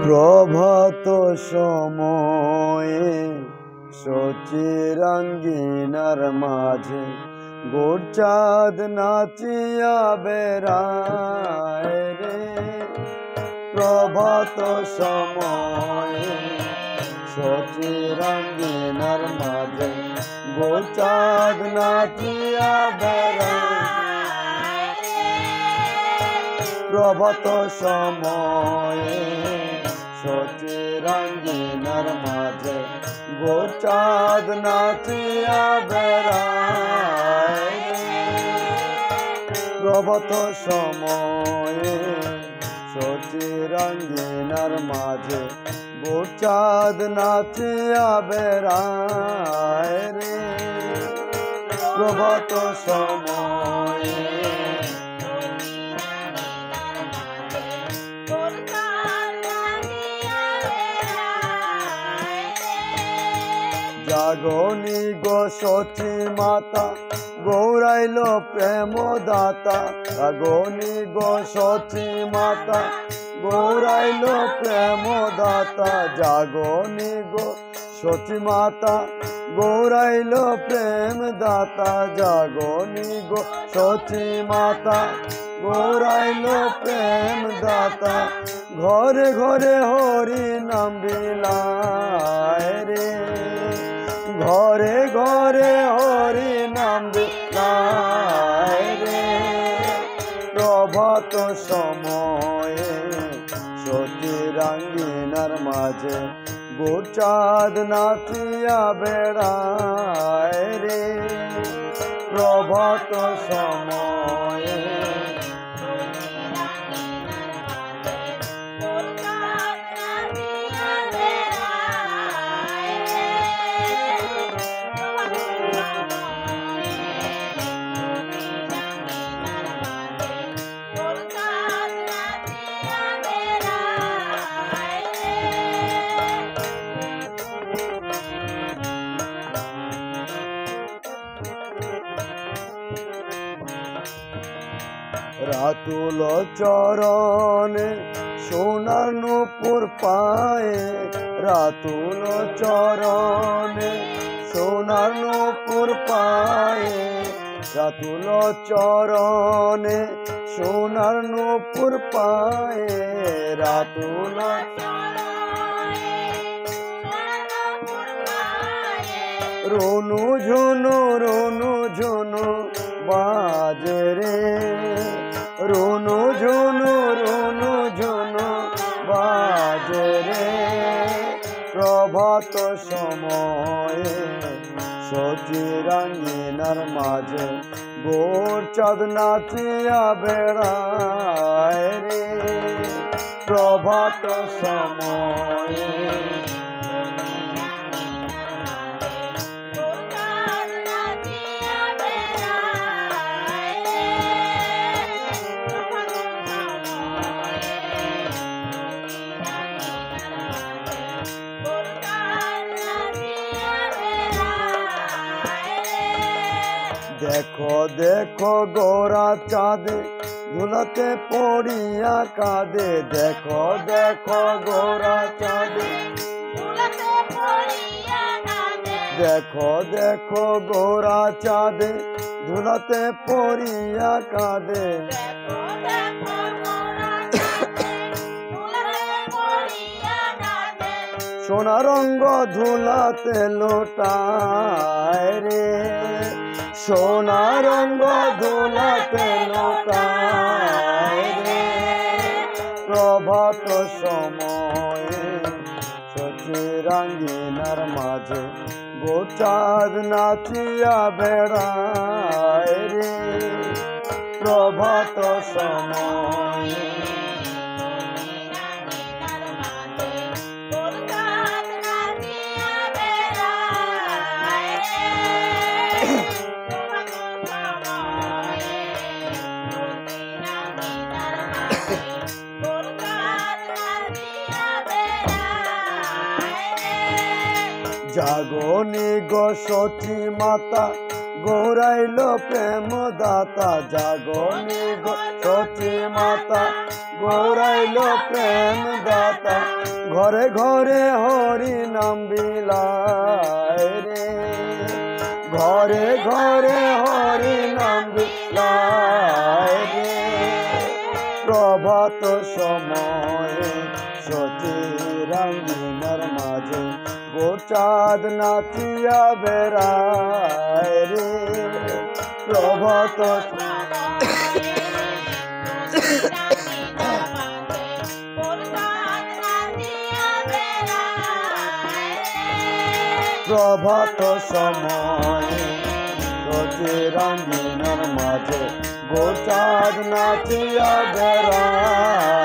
প্রভাত সময়ে সচিরাঙ্গিনার মাঝে গোরচাঁদ নাচিয়া বেড়ায় রে। প্রভাত সময়ে সচিরাঙ্গিনার মাঝে গোরচাঁদ নাচিয়া বেড়ায়। প্রভাত সময়ে সচিরাঙ্গিনার মাঝে গোরচাঁদ নাচিয়া বেড়ায়। প্রভাত সময়ে সচিরাঙ্গিনার মাঝে গোরচাঁদ নাচিয়া বেড়ায় রে। প্রভাত সময়ে জাগনি গো সচি মাতা গৌরাইল প্রেম দাতা। জাগনি গো সচি মাতা গৌরাইল প্রেম দাতা। জাগনি গো সচি মাতা গৌরাইল প্রেম দাতা। জাগনি গো সচি মাতা গৌরাইল প্রেম দাতা। ঘরে ঘরে হরি নাম বিলায় রে। ঘরে ঘরে হরি নাম বিলায় রে। প্রভাত সময়ে সচিরাঙ্গিনার মাঝে গোরচাঁদ নাচিয়া বেড়ায় রে। প্রভাত সময়ে রাতুল চরণে সোনার নূপুর পায়ে। রাতুল চরণে সোনার নূপুর পায়ে। রাতুল চরণে সোনার নূপুর পায়ে। রাতুল রনু ঝুনু বাজে রে। রনু ঝুনু বাজে রে। প্রভাত সময়ে সচিরাঙ্গিনার মাঝে গোরচাঁদ নাচিয়া বেড়ায় রে। প্রভাত সময়ে দেখো দেখো গোরা চাঁদে ধুলাতে পড়িয়া কাঁদে। দেখো দেখো গোরা চাঁদে দেখো দেখো গোরা চাঁদে ধুলাতে পড়িয়া কাঁদে। সোনা রঙ্গ ধুলাতে লোটায় রে। সোনা রঙ্গ ধুলাতে লোটায় রে। প্রভাত সময়ে সচিরাঙ্গিনার মাঝে গোরচাঁদ নাচিয়া বেড়ায় রে। প্রভাত সময়ে জাগনি গো সচি মাতা গৌরাইল প্রেম দাতা। জাগনি গো সচি মাতা গৌরাইল প্রেম দাতা। ঘরে ঘরে হরি নাম বিলায় রে, ঘরে ঘরে হরি নাম বিলায় রে। প্রভাত সময়ে সচিরাঙ্গিনার মাঝে গোচাঁদ নাচিয়া বেড়ায় রে, প্রভাত প্রভাত সময়ে সচিরাঙ্গিনার মাঝে গোচাঁদ নাচিয়া বেড়ায়।